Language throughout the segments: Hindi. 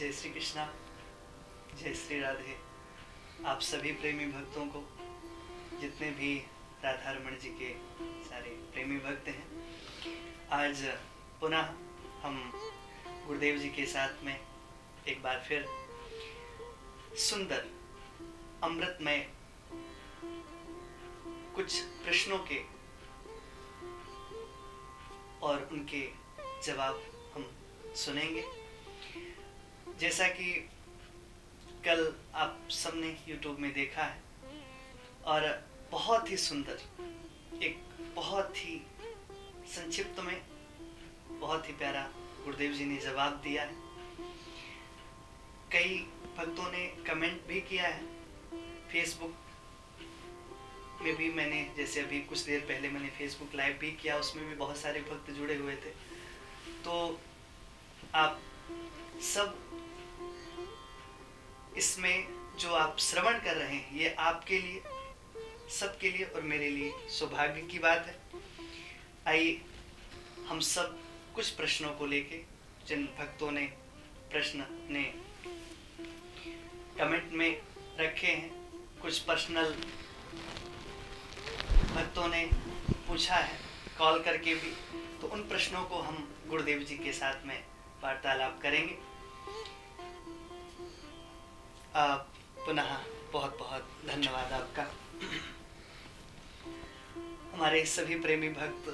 जय श्री कृष्णा, जय श्री राधे। आप सभी प्रेमी भक्तों को, जितने भी राधा रमण जी के सारे प्रेमी भक्त हैं, आज पुनः हम गुरुदेव जी के साथ में एक बार फिर सुंदर अमृतमय कुछ प्रश्नों के और उनके जवाब हम सुनेंगे। जैसा कि कल आप सबने YouTube में देखा है और बहुत ही सुंदर, एक बहुत ही संक्षिप्त में बहुत ही प्यारा गुरुदेव जी ने जवाब दिया है। कई भक्तों ने कमेंट भी किया है। फेसबुक में भी मैंने, जैसे अभी कुछ देर पहले मैंने फेसबुक लाइव भी किया, उसमें भी बहुत सारे भक्त जुड़े हुए थे। तो आप सब इसमें जो आप श्रवण कर रहे हैं, ये आपके लिए, सबके लिए और मेरे लिए सौभाग्य की बात है। आइए हम सब कुछ प्रश्नों को लेके, जिन भक्तों ने प्रश्न ने कमेंट में रखे हैं, कुछ पर्सनल भक्तों ने पूछा है कॉल करके भी, तो उन प्रश्नों को हम गुरुदेव जी के साथ में वार्तालाप करेंगे। पुनः बहुत बहुत धन्यवाद आपका। हमारे सभी प्रेमी भक्त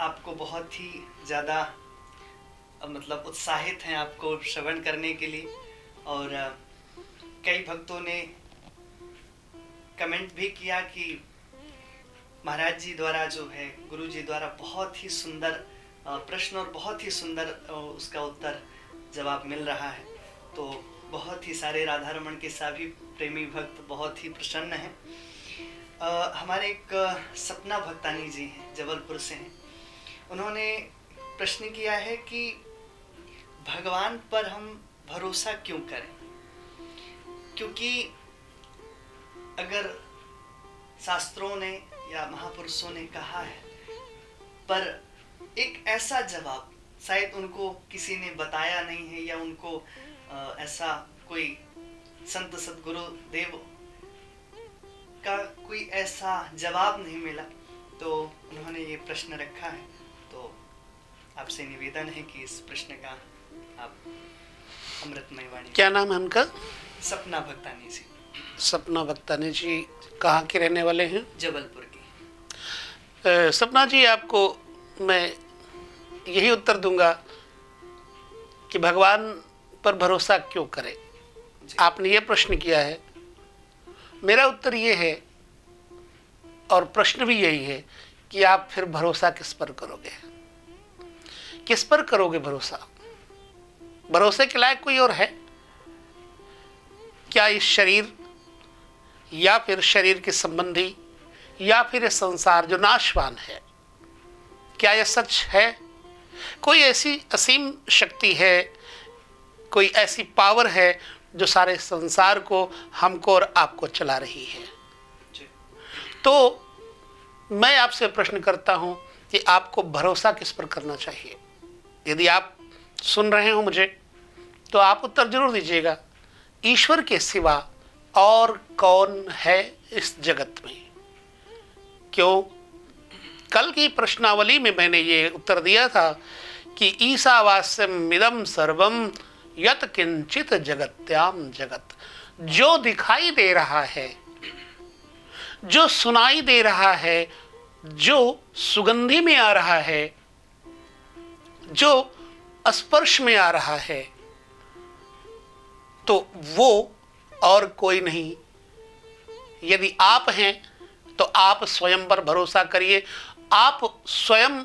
आपको बहुत ही ज़्यादा मतलब उत्साहित हैं आपको श्रवण करने के लिए, और कई भक्तों ने कमेंट भी किया कि महाराज जी द्वारा जो है, गुरु जी द्वारा बहुत ही सुंदर प्रश्न और बहुत ही सुंदर उसका उत्तर जवाब मिल रहा है। तो बहुत ही सारे राधा रमण के सभी प्रेमी भक्त बहुत ही प्रसन्न हैं। हमारे एक सपना भक्तानी जी हैं, जबलपुर से हैं। उन्होंने प्रश्न किया है कि भगवान पर हम भरोसा क्यों करें, क्योंकि अगर शास्त्रों ने या महापुरुषों ने कहा है, पर एक ऐसा जवाब शायद उनको किसी ने बताया नहीं है, या उनको ऐसा कोई संत सद्गुरु देव का कोई ऐसा जवाब नहीं मिला, तो उन्होंने ये प्रश्न रखा है। तो आपसे निवेदन है कि इस प्रश्न का आप अमृतमय वाणी। क्या नाम है उनका? सपना भक्तानी जी। सपना भक्तानी जी कहाँ के रहने वाले हैं? जबलपुर की। सपना जी, आपको मैं यही उत्तर दूंगा कि भगवान पर भरोसा क्यों करें। आपने ये प्रश्न किया है, मेरा उत्तर ये है और प्रश्न भी यही है कि आप फिर भरोसा किस पर करोगे, किस पर करोगे भरोसा? भरोसे के लायक कोई और है क्या? इस शरीर या फिर शरीर के संबंधी या फिर ये संसार जो नाशवान है, क्या यह सच है? कोई ऐसी असीम शक्ति है, कोई ऐसी पावर है जो सारे संसार को, हमको और आपको चला रही है। तो मैं आपसे प्रश्न करता हूं कि आपको भरोसा किस पर करना चाहिए। यदि आप सुन रहे हो मुझे, तो आप उत्तर जरूर दीजिएगा। ईश्वर के सिवा और कौन है इस जगत में? क्यों? कल की प्रश्नावली में मैंने ये उत्तर दिया था कि ईशावास्यम इदं सर्वम यत किंचित जगत्याम जगत। जो दिखाई दे रहा है, जो सुनाई दे रहा है, जो सुगंधि में आ रहा है, जो स्पर्श में आ रहा है, तो वो और कोई नहीं। यदि आप हैं तो आप स्वयं पर भरोसा करिए। आप स्वयं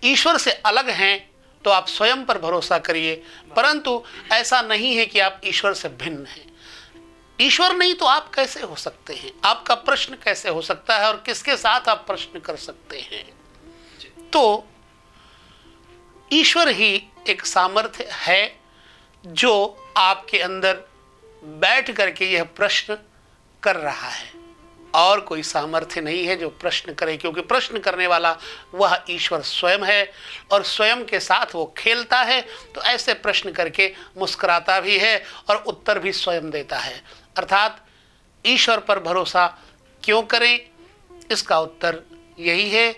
ईश्वर से अलग हैं तो आप स्वयं पर भरोसा करिए, परंतु ऐसा नहीं है कि आप ईश्वर से भिन्न हैं। ईश्वर नहीं तो आप कैसे हो सकते हैं? आपका प्रश्न कैसे हो सकता है और किसके साथ आप प्रश्न कर सकते हैं? तो ईश्वर ही एक सामर्थ्य है जो आपके अंदर बैठ करके यह प्रश्न कर रहा है, और कोई सामर्थ्य नहीं है जो प्रश्न करे, क्योंकि प्रश्न करने वाला वह ईश्वर स्वयं है और स्वयं के साथ वो खेलता है। तो ऐसे प्रश्न करके मुस्कुराता भी है और उत्तर भी स्वयं देता है। अर्थात ईश्वर पर भरोसा क्यों करें, इसका उत्तर यही है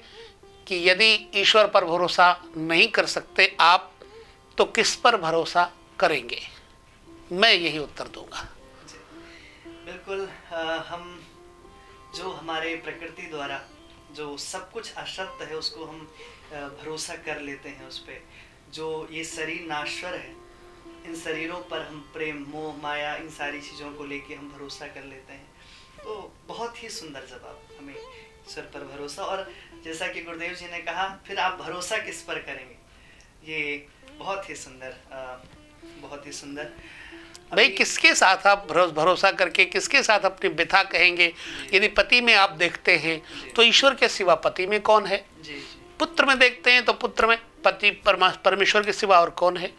कि यदि ईश्वर पर भरोसा नहीं कर सकते आप, तो किस पर भरोसा करेंगे? मैं यही उत्तर दूंगा। बिल्कुल। हम जो हमारे प्रकृति द्वारा जो सब कुछ असत्य है उसको हम भरोसा कर लेते हैं उस पर। जो ये शरीर नाश्वर है, इन शरीरों पर हम प्रेम, मोह, माया, इन सारी चीज़ों को लेके हम भरोसा कर लेते हैं। तो बहुत ही सुंदर जवाब, हमें ईश्वर पर भरोसा। और जैसा कि गुरुदेव जी ने कहा, फिर आप भरोसा किस पर करेंगे, ये बहुत ही सुंदर, बहुत ही सुंदर। भाई किसके साथ आप भरोसा करके किसके साथ अपनी व्यथा कहेंगे? यदि पति में आप देखते हैं तो ईश्वर के सिवा पति में कौन है? पुत्र में देखते हैं तो पुत्र में पति परमेश्वर के सिवा और कौन है?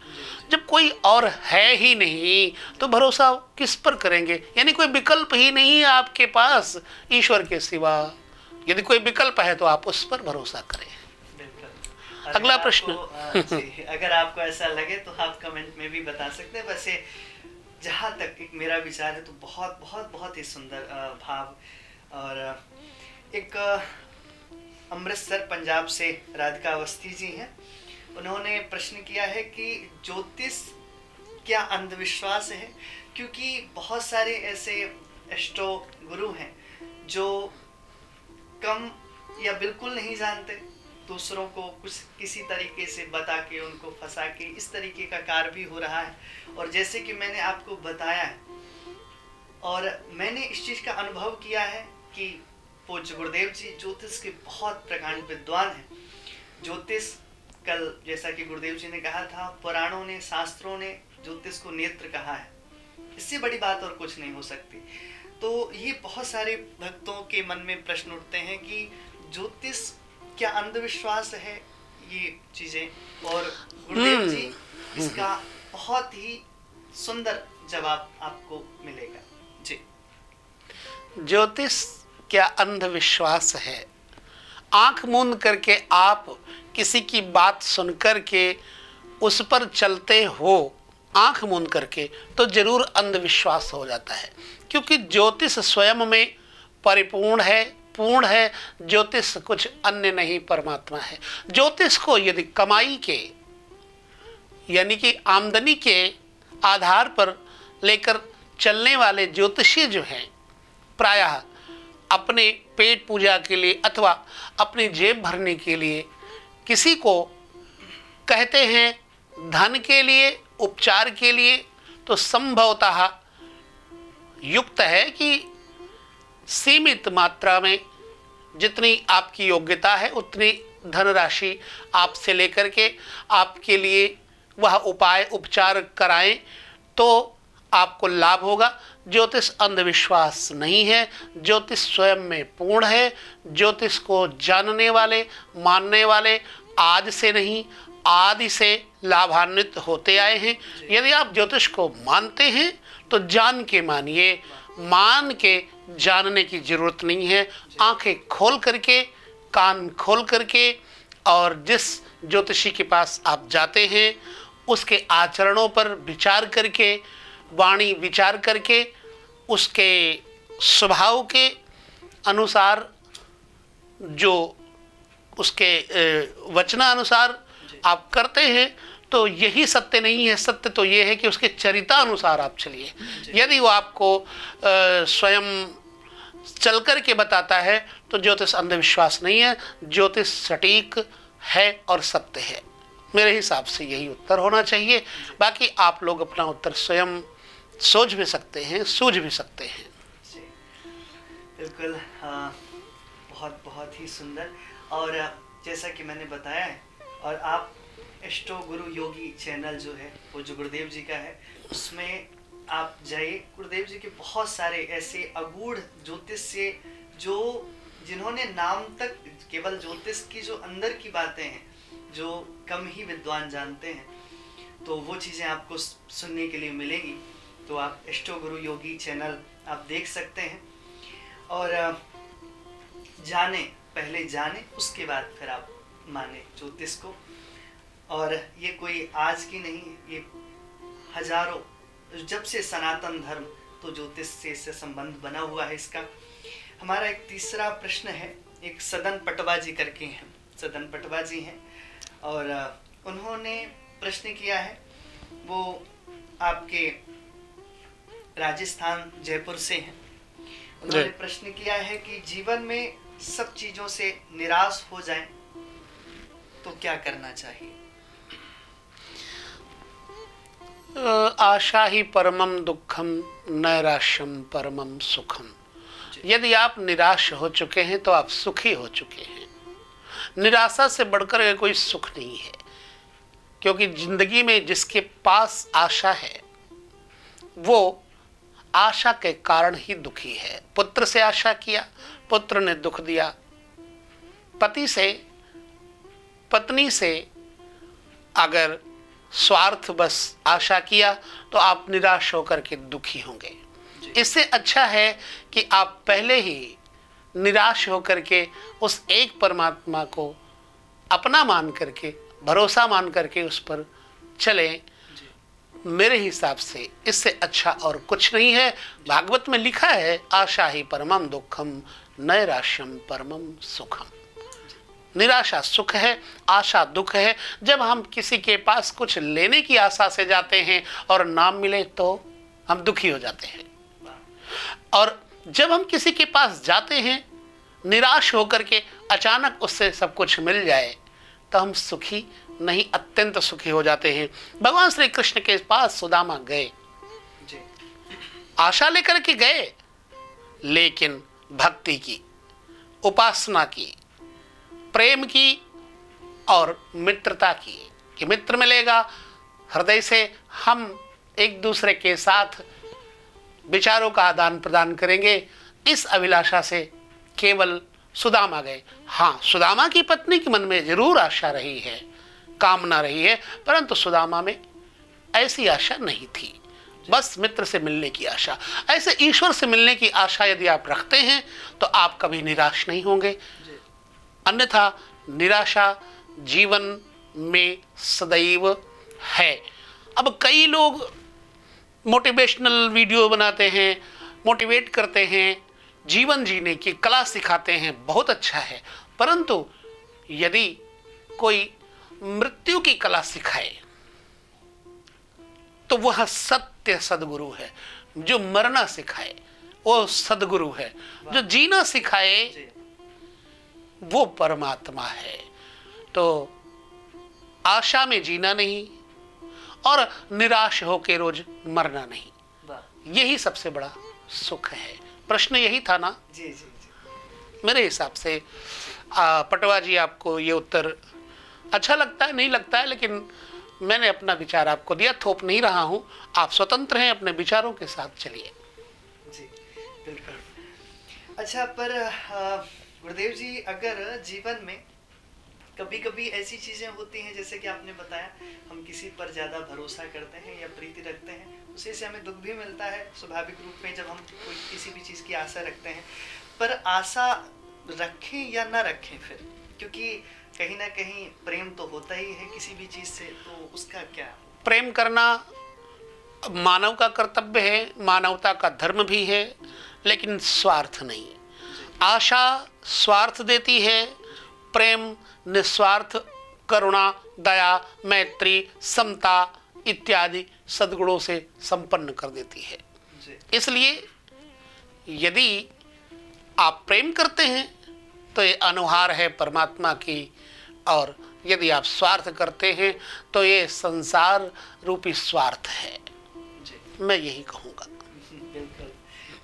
जब कोई और है ही नहीं तो भरोसा किस पर करेंगे? यानी कोई विकल्प ही नहीं है आपके पास ईश्वर के सिवा। यदि कोई विकल्प है तो आप उस पर भरोसा करें। अगला प्रश्न। अगर आपको ऐसा लगे तो आप कमेंट में भी बता सकते हैं। वैसे जहाँ तक एक मेरा विचार है तो बहुत बहुत बहुत ही सुंदर भाव। और एक अमृतसर पंजाब से राधिका अवस्थी जी हैं, उन्होंने प्रश्न किया है कि ज्योतिष क्या अंधविश्वास है? क्योंकि बहुत सारे ऐसे एस्ट्रो गुरु हैं जो कम या बिल्कुल नहीं जानते, दूसरों को कुछ किसी तरीके से बता के उनको फंसा के इस तरीके का कार्य भी हो रहा है। और जैसे कि मैंने आपको बताया है और मैंने इस चीज़ का अनुभव किया है कि पूज्य गुरुदेव जी ज्योतिष के बहुत प्रकांड विद्वान हैं। ज्योतिष, कल जैसा कि गुरुदेव जी ने कहा था, पुराणों ने, शास्त्रों ने ज्योतिष को नेत्र कहा है। इससे बड़ी बात और कुछ नहीं हो सकती। तो ये बहुत सारे भक्तों के मन में प्रश्न उठते हैं कि ज्योतिष क्या अंधविश्वास है, ये चीजें। और गुरुदेव जी इसका बहुत ही सुंदर जवाब आपको मिलेगा जी। ज्योतिष क्या अंधविश्वास है? आंख मूंद करके आप किसी की बात सुनकर के उस पर चलते हो, आंख मूंद करके, तो जरूर अंधविश्वास हो जाता है। क्योंकि ज्योतिष स्वयं में परिपूर्ण है, पूर्ण है। ज्योतिष कुछ अन्य नहीं, परमात्मा है। ज्योतिष को यदि कमाई के यानी कि आमदनी के आधार पर लेकर चलने वाले ज्योतिषी जो हैं, प्रायः अपने पेट पूजा के लिए अथवा अपनी जेब भरने के लिए किसी को कहते हैं, धन के लिए, उपचार के लिए, तो संभवतः युक्त है कि सीमित मात्रा में जितनी आपकी योग्यता है उतनी धनराशि आपसे लेकर के आपके लिए वह उपाय उपचार कराएं तो आपको लाभ होगा। ज्योतिष अंधविश्वास नहीं है, ज्योतिष स्वयं में पूर्ण है। ज्योतिष को जानने वाले, मानने वाले आज से नहीं, आदि से लाभान्वित होते आए हैं। यदि आप ज्योतिष को मानते हैं तो जान के मानिए, मान के जानने की जरूरत नहीं है। आंखें खोल करके, कान खोल करके, और जिस ज्योतिषी के पास आप जाते हैं उसके आचरणों पर विचार करके, वाणी विचार करके, उसके स्वभाव के अनुसार, जो उसके वचनानुसार आप करते हैं, तो यही सत्य नहीं है। सत्य तो ये है कि उसके चरितानुसार आप चलिए। यदि वो आपको स्वयं चल कर के बताता है तो ज्योतिष अंधविश्वास नहीं है, ज्योतिष सटीक है और सत्य है। मेरे हिसाब से यही उत्तर होना चाहिए। बाकी आप लोग अपना उत्तर स्वयं सोच भी सकते हैं, सूझ भी सकते हैं। बिल्कुल, बहुत बहुत ही सुंदर। और जैसा कि मैंने बताया है, और आप एस्ट्रो गुरु योगी चैनल जो है वो जो गुरुदेव जी का है, उसमें आप जाइए। गुरुदेव जी के बहुत सारे ऐसे अगूढ़ ज्योतिष से जो जिन्होंने नाम तक केवल ज्योतिष की जो अंदर की बातें हैं जो कम ही विद्वान जानते हैं, तो वो चीज़ें आपको सुनने के लिए मिलेंगी। तो आप एस्ट्रो गुरु योगी चैनल आप देख सकते हैं। और जाने, पहले जाने उसके बाद फिर आप माने ज्योतिष को। और ये कोई आज की नहीं, ये हजारों, जब से सनातन धर्म तो ज्योतिष से संबंध बना हुआ है इसका। हमारा एक तीसरा प्रश्न है, एक सदन पटवा जी करके हैं, सदन पटवा जी हैं और उन्होंने प्रश्न किया है, वो आपके राजस्थान जयपुर से हैं। उन्होंने प्रश्न किया है कि जीवन में सब चीजों से निराश हो जाएं तो क्या करना चाहिए? आशा ही परमम दुखम नैराश्यम परमम सुखम। यदि आप निराश हो चुके हैं तो आप सुखी हो चुके हैं। निराशा से बढ़कर के कोई सुख नहीं है, क्योंकि जिंदगी में जिसके पास आशा है वो आशा के कारण ही दुखी है। पुत्र से आशा किया, पुत्र ने दुख दिया। पति से, पत्नी से अगर स्वार्थ बस आशा किया तो आप निराश होकर के दुखी होंगे। इससे अच्छा है कि आप पहले ही निराश होकर के उस एक परमात्मा को अपना मान करके, भरोसा मान करके उस पर चलें। मेरे हिसाब से इससे अच्छा और कुछ नहीं है। भागवत में लिखा है, आशा ही परमम दुखम नैराश्यम परमम सुखम। निराशा सुख है, आशा दुख है। जब हम किसी के पास कुछ लेने की आशा से जाते हैं और ना मिले तो हम दुखी हो जाते हैं, और जब हम किसी के पास जाते हैं निराश होकर के, अचानक उससे सब कुछ मिल जाए तो हम सुखी नहीं, अत्यंत सुखी हो जाते हैं। भगवान श्री कृष्ण के पास सुदामा गए, आशा लेकर के गए, लेकिन भक्ति की, उपासना की, प्रेम की और मित्रता की, कि मित्र मिलेगा, हृदय से हम एक दूसरे के साथ विचारों का आदान प्रदान करेंगे, इस अभिलाषा से केवल सुदामा गए। हाँ, सुदामा की पत्नी के मन में जरूर आशा रही है, कामना रही है, परंतु सुदामा में ऐसी आशा नहीं थी, बस मित्र से मिलने की आशा। ऐसे ईश्वर से मिलने की आशा यदि आप रखते हैं तो आप कभी निराश नहीं होंगे, अन्यथा निराशा जीवन में सदैव है। अब कई लोग मोटिवेशनल वीडियो बनाते हैं, मोटिवेट करते हैं, जीवन जीने की कला सिखाते हैं, बहुत अच्छा है, परंतु यदि कोई मृत्यु की कला सिखाए तो वह सत्य सदगुरु है। जो मरना सिखाए वो सदगुरु है, जो जीना सिखाए वो परमात्मा है। तो आशा में जीना नहीं और निराश होकर रोज मरना नहीं, यही सबसे बड़ा सुख है। प्रश्न यही था ना? जी जी जी। मेरे हिसाब से पटवा जी, आपको ये उत्तर अच्छा लगता है नहीं लगता है, लेकिन मैंने अपना विचार आपको दिया, थोप नहीं रहा हूं। आप स्वतंत्र हैं, अपने विचारों के साथ चलिए। जी बिल्कुल। अच्छा, पर गुरुदेव जी, अगर जीवन में कभी कभी ऐसी चीजें होती हैं, जैसे कि आपने बताया, हम किसी पर ज्यादा भरोसा करते हैं या प्रीति रखते हैं, उसी से हमें दुख भी मिलता है स्वाभाविक रूप में, जब हम कोई किसी भी चीज की आशा रखते हैं। पर आशा रखें या ना रखें फिर, क्योंकि कहीं ना कहीं प्रेम तो होता ही है किसी भी चीज से, तो उसका क्या? प्रेम करना मानव का कर्तव्य है, मानवता का धर्म भी है, लेकिन स्वार्थ नहीं। आशा स्वार्थ देती है, प्रेम निस्वार्थ करुणा, दया, मैत्री, समता इत्यादि सद्गुणों से संपन्न कर देती है। इसलिए यदि आप प्रेम करते हैं तो ये अनुहार है परमात्मा की, और यदि आप स्वार्थ करते हैं तो ये संसार रूपी स्वार्थ है। मैं यही कहूँगा। बिल्कुल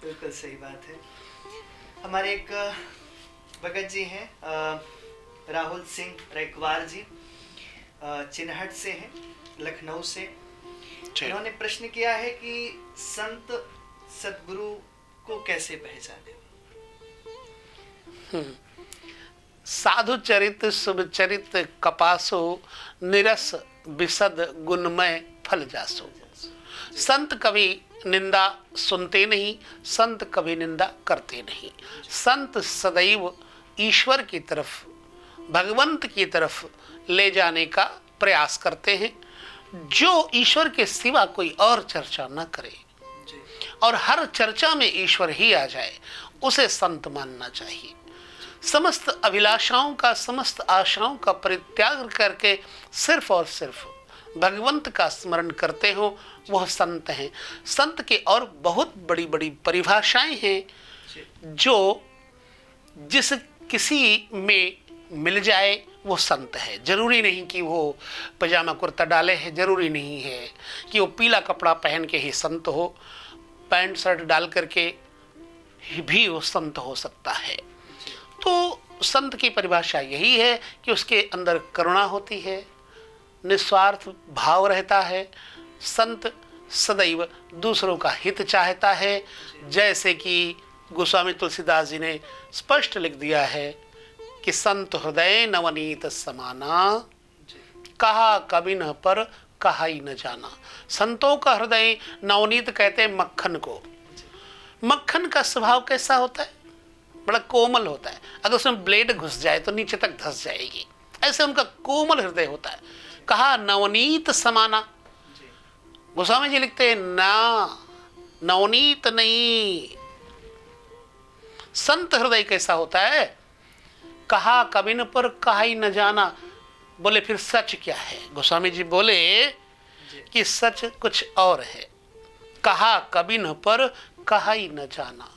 बिल्कुल सही बात है। हमारे एक भगत जी हैं, राहुल सिंह रैकवार जी, चिन्हट से हैं, लखनऊ से। उन्होंने प्रश्न किया है कि संत सद्गुरु को कैसे पहचाने? साधु चरित शुभ चरित कपासो, निरस विशद गुणमय फल जासो। संत कभी निंदा सुनते नहीं, संत कभी निंदा करते नहीं। संत सदैव ईश्वर की तरफ, भगवंत की तरफ ले जाने का प्रयास करते हैं, जो ईश्वर के सिवा कोई और चर्चा न करे और हर चर्चा में ईश्वर ही आ जाए, उसे संत मानना चाहिए। समस्त अभिलाषाओं का, समस्त आशाओं का परित्याग करके सिर्फ और सिर्फ भगवंत का स्मरण करते हो, वह संत हैं। संत के और बहुत बड़ी बड़ी परिभाषाएं हैं जो जिस किसी में मिल जाए वो संत है। जरूरी नहीं कि वो पजामा कुर्ता डाले है, जरूरी नहीं है कि वो पीला कपड़ा पहन के ही संत हो, पैंट शर्ट डाल करके भी वो संत हो सकता है। तो संत की परिभाषा यही है कि उसके अंदर करुणा होती है, निस्वार्थ भाव रहता है, संत सदैव दूसरों का हित चाहता है। जैसे कि गोस्वामी तुलसीदास जी ने स्पष्ट लिख दिया है कि संत हृदय नवनीत समाना, कहा कभी न पर कहा ही न जाना। संतों का हृदय नवनीत कहते हैं मक्खन को। मक्खन का स्वभाव कैसा होता है? बड़ा कोमल होता है, अगर उसमें ब्लेड घुस जाए तो नीचे तक धंस जाएगी, ऐसे उनका कोमल हृदय होता है। कहा नवनीत समाना, गोस्वामी जी लिखते हैं ना, नवनीत नहीं। संत हृदय कैसा होता है? कहा कभी न पर कहा ही न जाना। बोले फिर सच क्या है? गोस्वामी जी बोले कि सच कुछ और है। कहा कभी न पर कहा ही न जाना।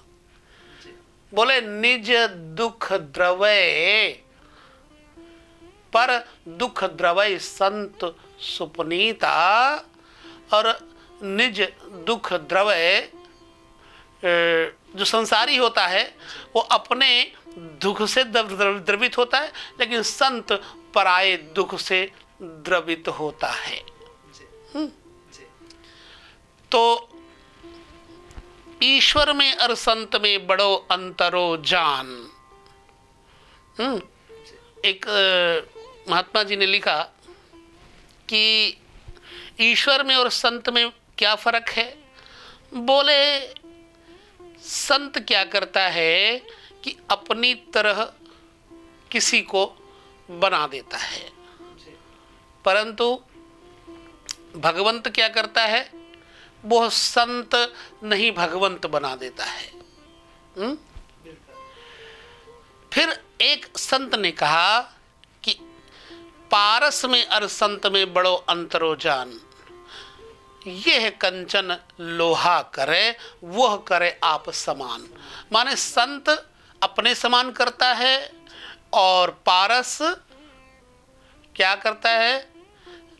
बोले निज दुख द्रवय पर दुख द्रवय संत सुपनीता, और निज दुख द्रवय जो संसारी होता है वो अपने दुख से द्रवित होता है, लेकिन संत पराये दुख से द्रवित होता है। तो ईश्वर में और संत में बड़ो अंतरो जान। एक महात्मा जी ने लिखा कि ईश्वर में और संत में क्या फर्क है? बोले संत क्या करता है कि अपनी तरह किसी को बना देता है, परंतु भगवंत क्या करता है? वो संत नहीं भगवंत बना देता है। फिर एक संत ने कहा कि पारस में और संत में बड़ो अंतरो जान, यह कंचन लोहा करे वह करे आप समान। माने संत अपने समान करता है और पारस क्या करता है?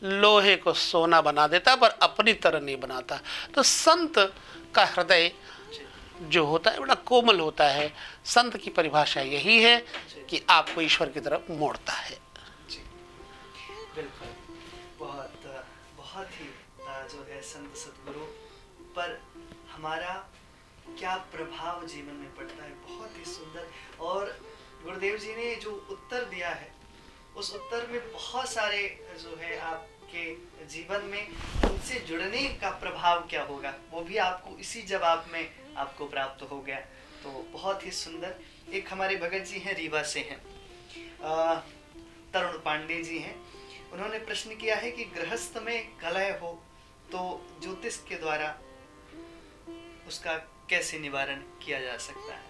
लोहे को सोना बना देता, पर अपनी तरह नहीं बनाता। तो संत का हृदय जो होता है बड़ा कोमल होता है। संत की परिभाषा यही है कि आपको ईश्वर की तरफ मोड़ता है। बिल्कुल, बहुत ही जो है संत सतगुरु पर हमारा क्या प्रभाव जीवन में पड़ता है, बहुत ही सुंदर। और गुरुदेव जी ने जो उत्तर दिया है, उस उत्तर में बहुत सारे जो है आपके जीवन में उनसे जुड़ने का प्रभाव क्या होगा, वो भी आपको इसी जवाब में आपको प्राप्त हो गया। तो बहुत ही सुंदर। एक हमारे भगत जी हैं, रीवा से हैं, तरुण पांडे जी हैं। उन्होंने प्रश्न किया है कि गृहस्थ में कलह हो तो ज्योतिष के द्वारा उसका कैसे निवारण किया जा सकता है?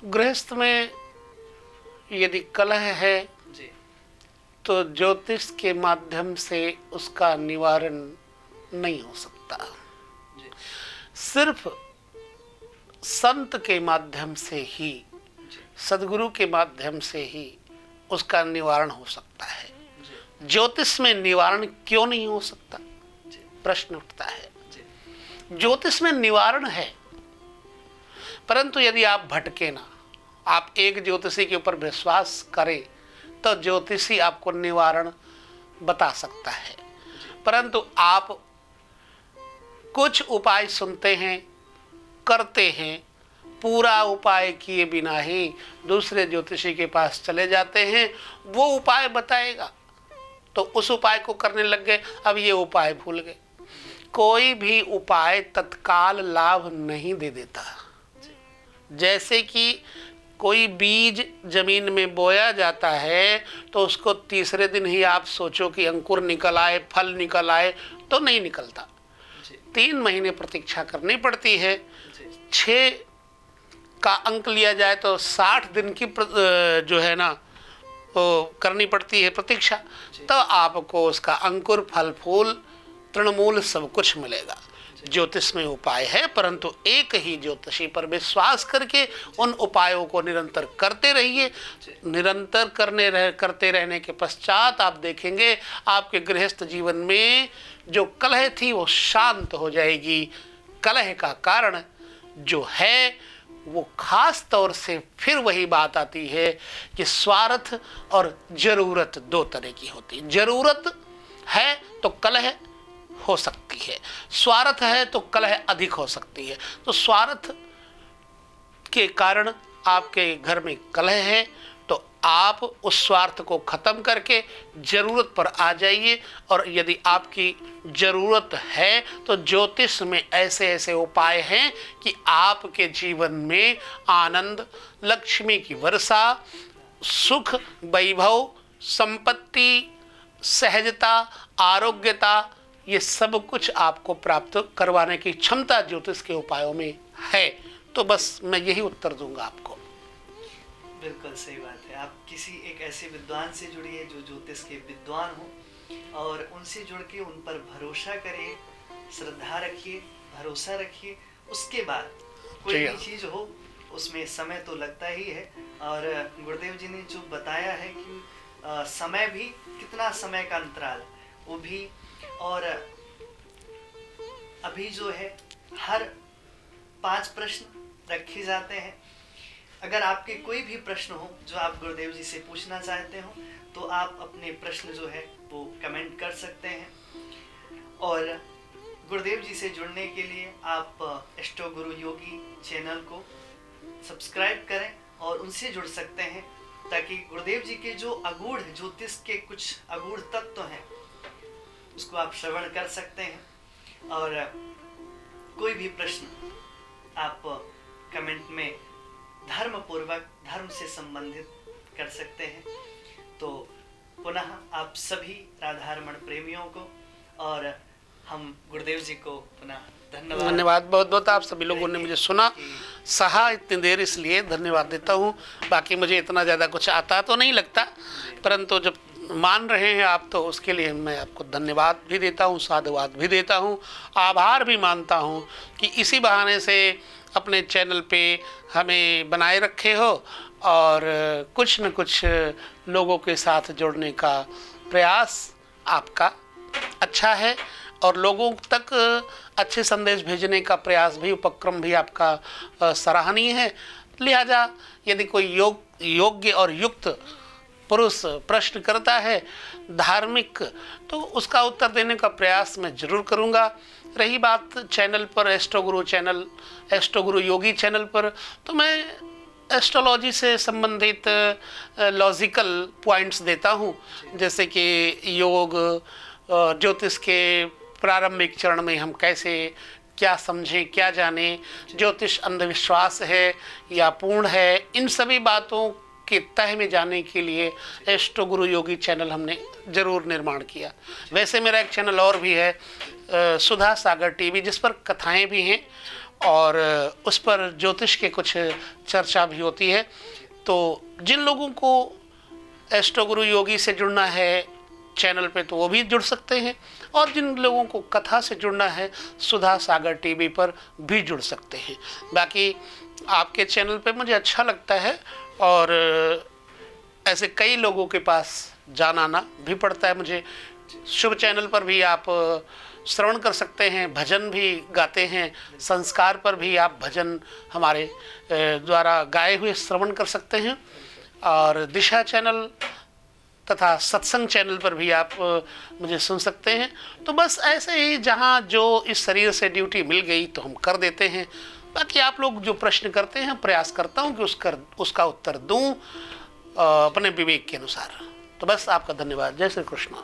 गृहस्थ में यदि कलह है जी, तो ज्योतिष के माध्यम से उसका निवारण नहीं हो सकता। जी, सिर्फ संत के माध्यम से ही, सदगुरु के माध्यम से ही उसका निवारण हो सकता है। ज्योतिष में निवारण क्यों नहीं हो सकता? प्रश्न उठता है। ज्योतिष में निवारण है, परंतु यदि आप भटके ना, आप एक ज्योतिषी के ऊपर विश्वास करें तो ज्योतिषी आपको निवारण बता सकता है। परंतु आप कुछ उपाय सुनते हैं, करते हैं, पूरा उपाय किए बिना ही दूसरे ज्योतिषी के पास चले जाते हैं, वो उपाय बताएगा तो उस उपाय को करने लग गए, अब ये उपाय भूल गए। कोई भी उपाय तत्काल लाभ नहीं दे देता। जैसे कि कोई बीज जमीन में बोया जाता है तो उसको तीसरे दिन ही आप सोचो कि अंकुर निकल आए, फल निकल आए, तो नहीं निकलता। 3 महीने प्रतीक्षा करनी पड़ती है। 6 का अंक लिया जाए तो 60 दिन की जो है ना वो करनी पड़ती है प्रतीक्षा, तो आपको उसका अंकुर, फल, फूल, तृणमूल सब कुछ मिलेगा। ज्योतिष में उपाय है, परंतु एक ही ज्योतिषी पर विश्वास करके उन उपायों को निरंतर करते रहिए। निरंतर करते रहने के पश्चात आप देखेंगे आपके गृहस्थ जीवन में जो कलह थी वो शांत हो जाएगी। कलह का कारण जो है वो खास तौर से फिर वही बात आती है कि स्वार्थ और जरूरत 2 तरह की होती है। जरूरत है तो कलह हो सकती है, स्वार्थ है तो कलह अधिक हो सकती है। तो स्वार्थ के कारण आपके घर में कलह है, तो आप उस स्वार्थ को खत्म करके जरूरत पर आ जाइए। और यदि आपकी जरूरत है तो ज्योतिष में ऐसे ऐसे उपाय हैं कि आपके जीवन में आनंद, लक्ष्मी की वर्षा, सुख, वैभव, संपत्ति, सहजता, आरोग्यता, ये सब कुछ आपको प्राप्त करवाने की क्षमता ज्योतिष के उपायों में है। तो बस मैं यही उत्तर दूंगा आपको। बिल्कुल सही बात है। आप किसी एक ऐसे विद्वान से जुड़िए जो ज्योतिष के विद्वान हो और उनसे जुड़ के उन पर भरोसा करिए, श्रद्धा रखिए, भरोसा रखिए। उसके बाद कोई भी चीज़ हो उसमें समय तो लगता ही है। और गुरुदेव जी ने जो बताया है कि समय भी, कितना समय का अंतराल वो भी, और अभी जो है हर 5 प्रश्न रखे जाते हैं। अगर आपके कोई भी प्रश्न हो जो आप गुरुदेव जी से पूछना चाहते हो तो आप अपने प्रश्न जो है वो कमेंट कर सकते हैं। और गुरुदेव जी से जुड़ने के लिए आप एस्ट्रो गुरु योगी चैनल को सब्सक्राइब करें और उनसे जुड़ सकते हैं, ताकि गुरुदेव जी के जो अगूढ़ ज्योतिष के कुछ अगूढ़ तत्व हैं उसको आप श्रवण कर सकते हैं। और कोई भी प्रश्न आप कमेंट में धर्म पूर्वक, धर्म से संबंधित कर सकते हैं। तो पुनः आप सभी राधारमण प्रेमियों को और हम गुरुदेव जी को पुनः धन्यवाद बहुत बहुत। आप सभी लोगों ने मुझे सुना, सहा इतनी देर, इसलिए धन्यवाद देता हूँ। बाकी मुझे इतना ज़्यादा कुछ आता तो नहीं लगता, परंतु जब मान रहे हैं आप तो उसके लिए मैं आपको धन्यवाद भी देता हूँ, साधुवाद भी देता हूँ, आभार भी मानता हूँ कि इसी बहाने से अपने चैनल पे हमें बनाए रखे हो और कुछ न कुछ लोगों के साथ जुड़ने का प्रयास आपका अच्छा है और लोगों तक अच्छे संदेश भेजने का प्रयास भी, उपक्रम भी आपका सराहनीय है। लिहाजा यदि कोई योग्य और युक्त पुरुष प्रश्न करता है धार्मिक, तो उसका उत्तर देने का प्रयास मैं जरूर करूँगा। रही बात चैनल पर, एस्ट्रो गुरु योगी चैनल पर, तो मैं एस्ट्रोलॉजी से संबंधित लॉजिकल पॉइंट्स देता हूँ, जैसे कि योग, ज्योतिष के प्रारंभिक चरण में हम कैसे क्या समझें, क्या जानें, ज्योतिष अंधविश्वास है या पूर्ण है, इन सभी बातों के तह में जाने के लिए एस्ट्रो गुरु योगी चैनल हमने ज़रूर निर्माण किया। वैसे मेरा एक चैनल और भी है, सुधा सागर टीवी, जिस पर कथाएं भी हैं और उस पर ज्योतिष के कुछ चर्चा भी होती है। तो जिन लोगों को एस्ट्रो गुरु योगी से जुड़ना है चैनल पे तो वो भी जुड़ सकते हैं, और जिन लोगों को कथा से जुड़ना है सुधा सागर टीवी पर भी जुड़ सकते हैं। बाकी आपके चैनल पे मुझे अच्छा लगता है और ऐसे कई लोगों के पास जाना आना भी पड़ता है मुझे। शुभ चैनल पर भी आप श्रवण कर सकते हैं, भजन भी गाते हैं, संस्कार पर भी आप भजन हमारे द्वारा गाए हुए श्रवण कर सकते हैं, और दिशा चैनल तथा सत्संग चैनल पर भी आप मुझे सुन सकते हैं। तो बस ऐसे ही जहाँ जो इस शरीर से ड्यूटी मिल गई तो हम कर देते हैं। बाकी आप लोग जो प्रश्न करते हैं प्रयास करता हूँ कि उसका उत्तर दूँ अपने विवेक के अनुसार। तो बस आपका धन्यवाद। जय श्री कृष्ण।